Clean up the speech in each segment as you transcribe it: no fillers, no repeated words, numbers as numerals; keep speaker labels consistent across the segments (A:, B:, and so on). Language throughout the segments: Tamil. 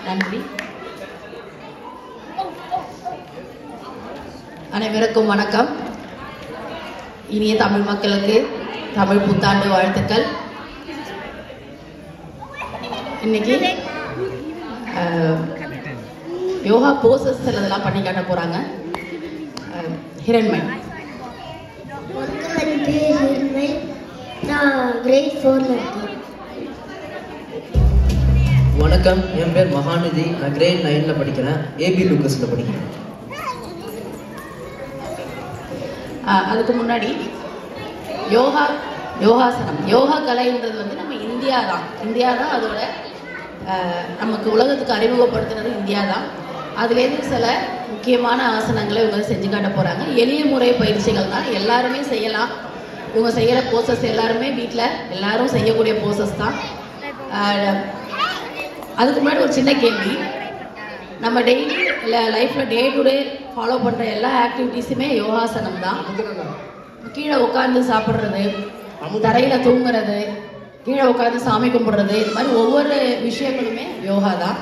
A: நன்றி. அனைவருக்கும் வணக்கம். இனிய தமிழ் மக்களுக்கு தமிழ் புத்தாண்டு வாழ்த்துக்கள். இன்னைக்கு யோகா போசஸ் சிலதெல்லாம் பண்ணி காட்ட போறாங்க. ஹிரண்மய்.
B: வணக்கம், என் பேர் மகாநிதி. நான் கிரேட் 9ல படிக்கிறேன். ஏபி லூக்கஸ்ல படிக்கிறேன்.
A: அதுக்கு முன்னாடி யோகாசனம், யோகா கலைன்றது வந்து நம்ம இந்தியா தான் அதோட நமக்கு உலகத்துக்கு அறிமுகப்படுத்துனது இந்தியா தான். அதுலேருந்து சில முக்கியமான ஆசனங்களை இவங்க செஞ்சு காட்ட போகிறாங்க. எளிய முறை பயிற்சிகள் தான், எல்லாருமே செய்யலாம். இவங்க செய்கிற போசஸ் எல்லாருமே வீட்டில் எல்லாரும் செய்யக்கூடிய போசஸ் தான். அதுக்கு முன்னாடி ஒரு சின்ன கேள்வி. நம்ம டெய்லி லைஃப்பில் டே டு டே ஃபாலோ பண்ணுற எல்லா ஆக்டிவிட்டீஸுமே யோகாசனம் தான். கீழே உட்காந்து சாப்பிட்றது, தரையில் தூங்குறது, கீழே உட்காந்து சாமி கும்பிட்றது, இது மாதிரி ஒவ்வொரு விஷயங்களுமே யோகா தான்.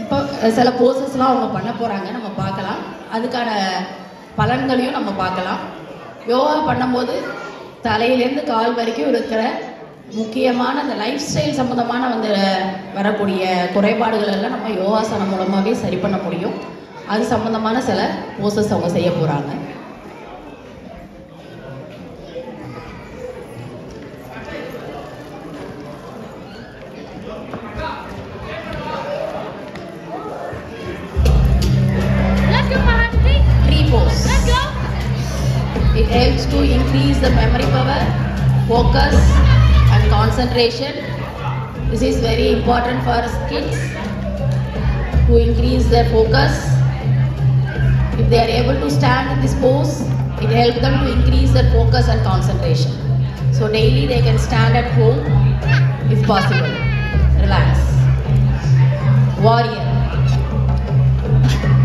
A: இப்போ சில போசஸ்லாம் அவங்க பண்ண போகிறாங்க, நம்ம பார்க்கலாம். அதுக்கான பலன்களையும் நம்ம பார்க்கலாம். யோகா பண்ணும்போது தலையிலேருந்து கால் வரைக்கும் இருக்கிற முக்கியமான அந்த லைஃப் ஸ்டைல் சம்மந்தமான வந்து வரக்கூடிய குறைபாடுகள் எல்லாம் நம்ம யோகாசனம் மூலமாகவே சரி பண்ண முடியும். அது சம்மந்தமான சில போசஸ் அவங்க செய்ய போகிறாங்க. It helps to increase the memory power, focus and concentration. This is very important for kids to increase their focus. If they are able to stand in this pose, it helps them to increase their focus and concentration. So daily they can stand at home if possible. Relax. Warrior.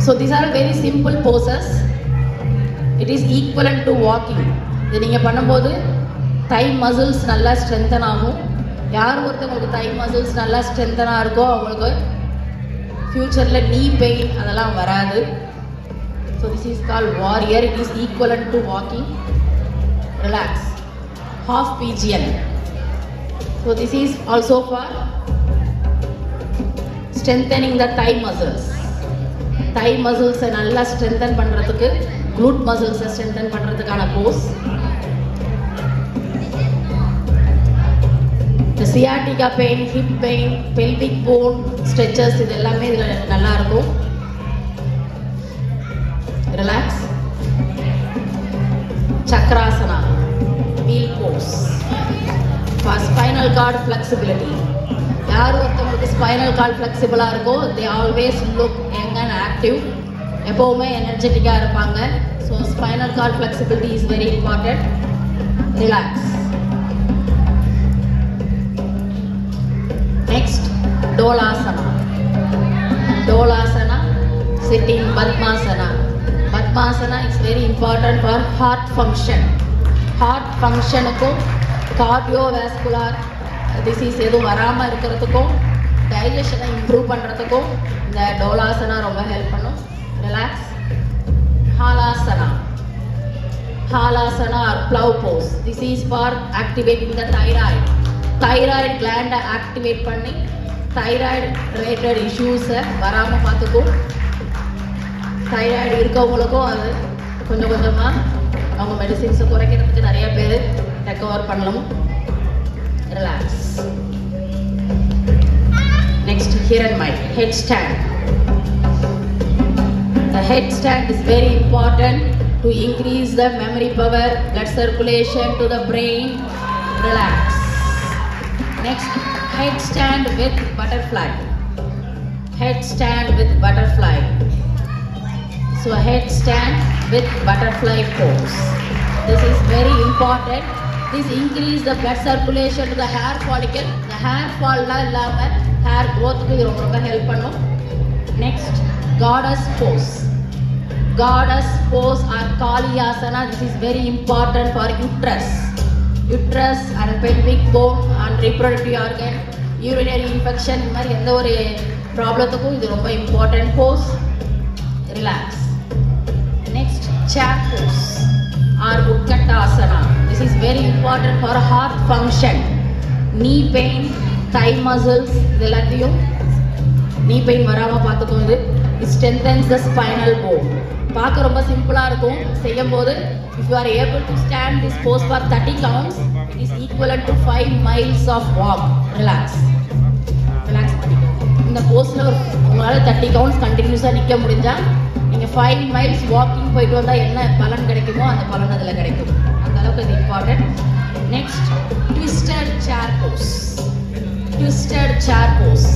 A: So these are very simple poses. It is equivalent to walking. இது நீங்கள் பண்ணும்போது தை மசில்ஸ் நல்லா ஸ்ட்ரென்தன் ஆகும். யார் ஒருத்தவங்களுக்கு தை மசில்ஸ் நல்லா ஸ்ட்ரென்தனாக இருக்கோ அவங்களுக்கு ஃப்யூச்சரில் நீ பெயின் அதெல்லாம் வராது. So this is called warrior. It is equivalent to walking. Relax. Half பிஜிஎன். So this is also for strengthening the thigh muscles. Thigh மசில்ஸை நல்லா ஸ்ட்ரென்தன் பண்ணுறதுக்கு, glute muscles strengthen பண்றதுக்கான Bose. The sciatica pain, hip pain, pelvic bone stretches இது எல்லாமே இதுல நல்லா இருக்கும். Relax. Chakrasana, wheel pose. For spinal cord flexibility. யார் ஒருத்தவங்களுக்கு ஸ்பைனல் கார்டு ஃப்ளெக்சிபிளாக இருக்கோ they always look young and active. எப்போவுமே எனர்ஜெட்டிக்காக இருப்பாங்க. So spinal cord flexibility is very important. Relax. Next Dolasana. Dolasana, sitting Padmasana. Padmasana is very important for heart function. Heart ஃபங்க்ஷனுக்கும் கார்டியோவாஸ்குலர் டிசீஸ் எதுவும் வராமல் இருக்கிறதுக்கும் டைஜஷனை இம்ப்ரூவ் பண்ணுறதுக்கும் இந்த டோலாசனா ரொம்ப ஹெல்ப் பண்ணும். Relax. Halasana. Halasana or plow pose. This is for activating the thyroid. Thyroid gland activate பண்ணி thyroid related issues வராம பார்த்துக்கும். thyroid இருக்கவங்களுக்கும் அது கொஞ்சம் கொஞ்சமாக அவங்க மெடிசின்ஸை குறைக்கிறதுக்கு நிறைய பேர் ரெக்கவர் பண்ணலாம். Relax. Next Hiranmay. Head stand. The headstand is very important to increase the memory power, blood circulation to the brain. Relax. Next, headstand with butterfly. Headstand with butterfly. So a headstand with butterfly pose. This is very important. This increase the blood circulation to the hair follicle. The hair fall illama hair growth ku romba help pannum. Next, goddess pose. Goddess pose or Kaliyasana. This is very important for uterus and pelvic bone and reproductive organ. Urinary infection இந்த மாதிரி எந்த ஒரு ப்ராப்ளத்துக்கும் இது ரொம்ப important pose. Relax. Next chair pose or Utkatasana. This is very important for heart function. Knee pain, thigh muscles இது எல்லாத்தையும் நீ பெயின் வராமல் பார்த்துக்கோங்க. It strengthens the spinal bone. பார்க்க ரொம்ப சிம்பிளாக இருக்கும். செய்யும்போது if you are able to stand this pose for 30 counts, it is equivalent to 5 miles of walk. Relax. Relax பண்ணிக்கோங்க. இந்த போஸில் உங்களால் 30 counts கண்டினியூஸாக நிற்க முடிஞ்சால் நீங்கள் 5 miles வாக்கிங் போயிட்டு வந்தால் என்ன பலன் கிடைக்குமோ அந்த பலன் அதில் கிடைக்கும். அந்த அளவுக்கு இது important. Next twisted chair pose. Twisted chair pose.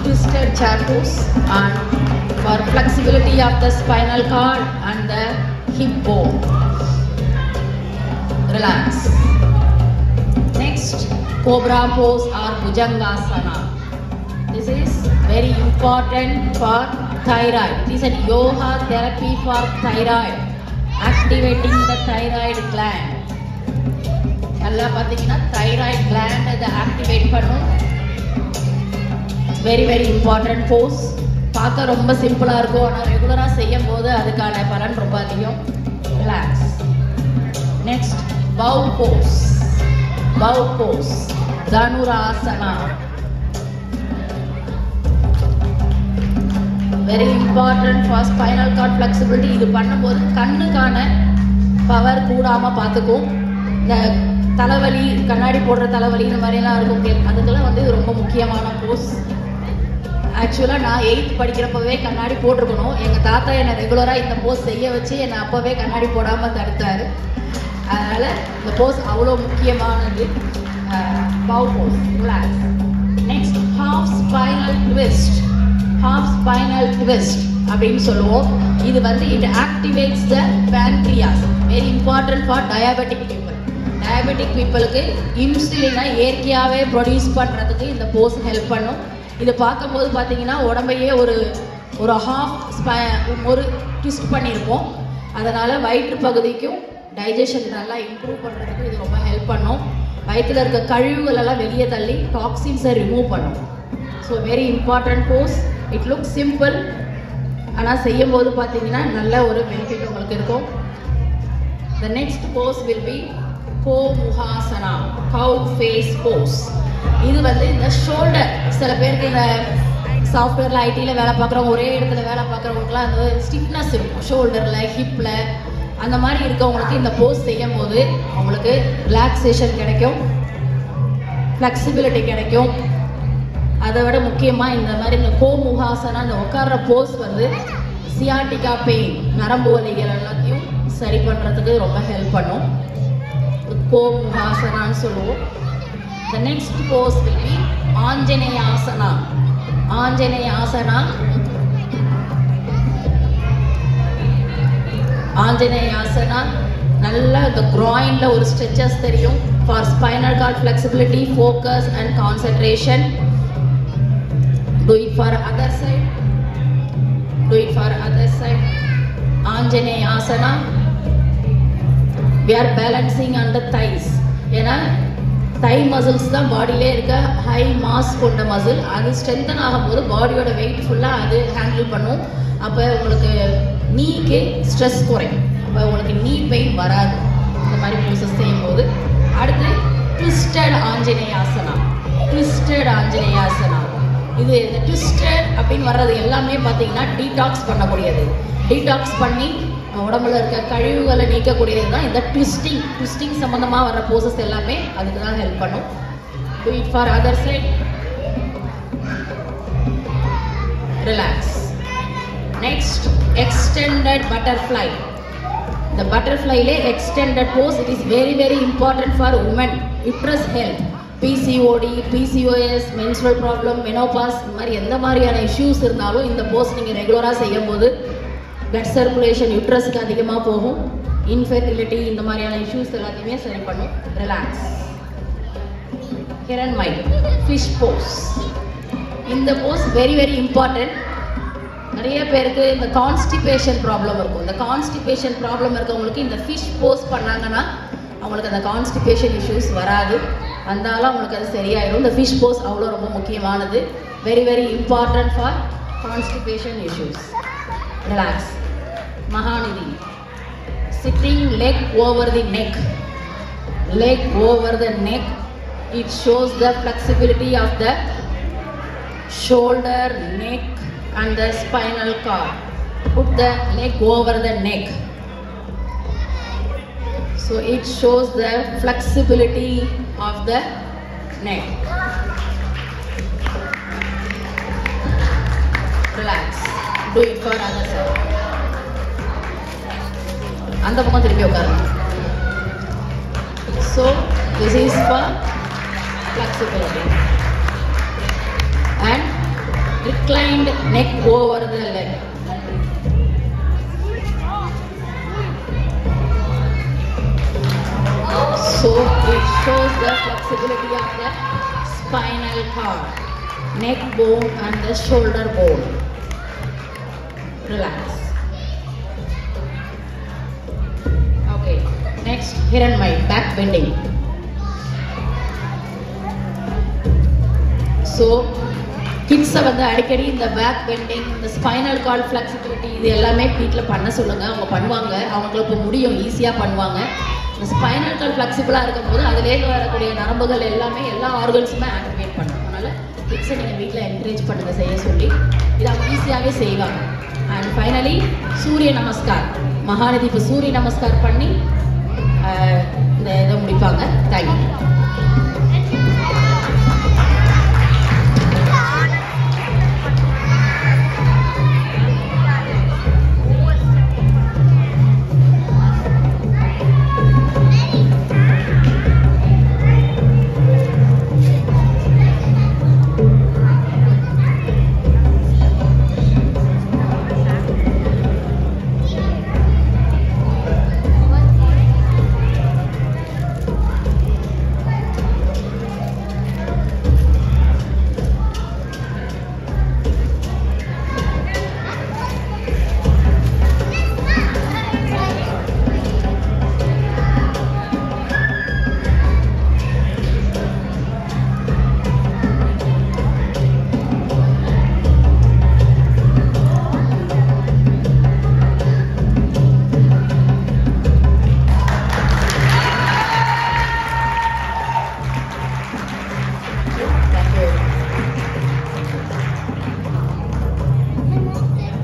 A: Twisted chair pose and for flexibility of the spinal cord and the hip bone. Relax. Next, cobra pose or bhujangasana. This is very important for thyroid. It is a yoga therapy for thyroid, activating the thyroid gland. நல்லா பார்த்தீங்கன்னா thyroid gland அதை ஆக்டிவேட் பண்ணும். Very very important pose. பார்க்க ரொம்ப சிம்பிளாக இருக்கும், ஆனால் ரெகுலராக செய்யும் போது அதுக்கான பலன் ரொம்ப அதிகம். Relax. Next bow pose. Bow pose Dhanurasana. Very important for spinal cord flexibility. இது பண்ணும்போது கண்ணுக்கான பவர் கூடாமல் பார்த்துக்கும். இந்த தலைவலி, கண்ணாடி போடுற தலைவலி இந்த மாதிரிலாம் இருக்கும், அதுக்கெல்லாம் வந்து இது ரொம்ப முக்கியமான போஸ். ஆக்சுவலாக நான் 8th படிக்கிறப்பவே கண்ணாடி போட்டிருக்கணும். எங்கள் தாத்தா என்னை ரெகுலராக இந்த போஸ் செய்ய வச்சு என்னை அப்போவே கண்ணாடி போடாமல் தடுத்தார். அதனால் இந்த போஸ் அவ்வளோ முக்கியமானது. Bow pose. Relax. Next half spinal twist. Half spinal twist அப்படின்னு சொல்லுவோம். இது வந்து it activates the pancreas. Very important for diabetic people. Diabetic பீப்புளுக்கு இன்சுலினை இயற்கையாகவே ப்ரொடியூஸ் பண்ணுறதுக்கு இந்த போஸ் ஹெல்ப் பண்ணும். இது பார்க்கும்போது பார்த்தீங்கன்னா உடம்பையே ஒரு ஹாஃப் ஒரு ட்விஸ்ட் பண்ணியிருப்போம். அதனால் வயிற்று பகுதிக்கும் டைஜஷன் நல்லா இம்ப்ரூவ் பண்ணுறதுக்கு இது ரொம்ப ஹெல்ப் பண்ணும். வயிற்றில் இருக்க கழிவுகளெல்லாம் வெளியே தள்ளி டாக்ஸின்ஸை ரிமூவ் பண்ணும். So very important pose. It look simple, ஆனால் செய்யும்போது பார்த்தீங்கன்னா நல்ல ஒரு பெனிஃபிட் உங்களுக்கு இருக்கும். The next pose will be Gomukhasana, cow face pose. இது வந்து இந்த ஷோல்டர், சில பேருக்கு இந்த சாஃப்ட்வேரில் ஐடியில் வேலை பார்க்குறவங்க, ஒரே இடத்துல வேலை பார்க்குறவங்களுக்குலாம் அந்த ஸ்டிஃப்னஸ் இருக்கும் ஷோல்டரில், ஹிப்பில். அந்த மாதிரி இருக்கவங்களுக்கு இந்த போஸ் செய்யும் போது அவங்களுக்கு ரிலாக்ஸேஷன் கிடைக்கும், ஃப்ளெக்சிபிலிட்டி கிடைக்கும். அதை விட முக்கியமாக இந்த மாதிரி இந்த கோமுகாசனா, இந்த உட்கார்ற போஸ் வந்து சியாட்டிகா பெயின், நரம்பு வலிகள் எல்லாத்தையும் சரி பண்ணுறதுக்கு ரொம்ப ஹெல்ப் பண்ணும். கோமுகாசனான்னு சொல்லுவோம். The next pose will be Anjaneyasana. Anjaneyasana. Anjaneyasana. நல்லா the groinல ஒரு stretches தெரியும் for spinal cord flexibility, focus and concentration. Do it for other side. Do it for other side. Anjaneyasana. We are balancing on the thighs. ஏன்னா thigh muscles தான் பாடியிலே இருக்க ஹை மாஸ் கொண்ட மசில். அது ஸ்ட்ரென்தன் ஆகும்போது பாடியோட வெயிட் ஃபுல்லாக அது ஹேண்டில் பண்ணும். அப்போ உங்களுக்கு நீக்கு ஸ்ட்ரெஸ் குறையும். அப்போ உங்களுக்கு நீ பெயின் வராது இந்த மாதிரி ப்ரோசஸ் செய்யும்போது. அடுத்து ட்விஸ்டட் ஆஞ்சநேயாசனா. ட்விஸ்டட் ஆஞ்சநேயாசனா இது இந்த ட்விஸ்டட் அப்படின்னு வர்றது எல்லாமே பார்த்தீங்கன்னா டீடாக்ஸ் பண்ணக்கூடியது. டீடாக்ஸ் பண்ணி உடம்புல இருக்க கழிவுகளை நீக்கக்கூடியது தான் இந்த ட்விஸ்டிங் சம்மந்தமாக வர போசஸ் எல்லாமே அதுக்கு தான் ஹெல்ப் பண்ணும். Do it for other side. Relax. Next, extended butterfly. The butterfly le extended pose, it is very very important for women uterus health. PCOD, PCOS, menstrual problem, menopause இந்த மாதிரி எந்த மாதிரியான இஷ்யூஸ் இருந்தாலும் இந்த போஸ் நீங்கள் ரெகுலராக செய்யும் போது blood circulation யூட்ரஸுக்கு அதிகமாக போகும். இன்ஃபெர்டிலிட்டி இந்த மாதிரியான இஷ்யூஸ் எல்லாத்தையுமே சரி பண்ணும். ரிலாக்ஸ். ஹிரண்மை ஃபிஷ் போஸ். இந்த போஸ் வெரி வெரி இம்பார்ட்டன்ட். நிறைய பேருக்கு இந்த கான்ஸ்டிபேஷன் ப்ராப்ளம் இருக்கும். இந்த கான்ஸ்டிபேஷன் ப்ராப்ளம் இருக்கவங்களுக்கு இந்த ஃபிஷ் போஸ் பண்ணாங்கன்னா அவங்களுக்கு அந்த கான்ஸ்டிபேஷன் இஷ்யூஸ் வராது. அந்தாலும் உங்களுக்கு அது சரியாயிடும். இந்த ஃபிஷ் போஸ் அவ்வளோ ரொம்ப முக்கியமானது. Very very important for constipation issues. Relax. Mahanadhi. Sitting leg over the neck. Leg over the neck. It shows the flexibility of the shoulder, neck and the spinal cord. Put the leg over the neck. So it shows the flexibility of the neck. Relax. Do it for other side. அந்த பக்கம் திருப்பி உட்காருங்க. So this is for flexibility and reclined neck over the leg. So it shows the flexibility of the spinal cord, neck bone and the shoulder bone. Relax. Okay, next Hiranmai, back bending. So கிட்ஸை வந்து அடிக்கடி இந்த பேக் பெண்டிங், இந்த ஸ்பைனல் கார்ட் ஃப்ளெக்சிபிலிட்டி இது எல்லாமே வீட்டில் பண்ண சொல்லுங்கள். அவங்க பண்ணுவாங்க, அவங்களுக்கு இப்போ முடியும், ஈஸியாக பண்ணுவாங்க. இந்த ஸ்பைனல் கார்ட் ஃப்ளெக்சிபிளாக இருக்கும்போது அதுலேருந்து வரக்கூடிய நரம்புகள் எல்லாமே எல்லா ஆர்கன்ஸுமே ஆக்டிவேட் பண்ணும். அதனால் கிட்ஸை நீங்கள் வீட்டில் என்கரேஜ் பண்ணுங்கள் செய்ய சொல்லி. இது அவங்க ஈஸியாகவே செய்வாங்க. அண்ட் ஃபைனலி சூரிய நமஸ்கார். மகாநிதி இப்போ சூரிய நமஸ்கார் பண்ணி இந்த இதை முடிப்பாங்க. தேங்க்யூ.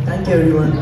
B: Thank you everyone.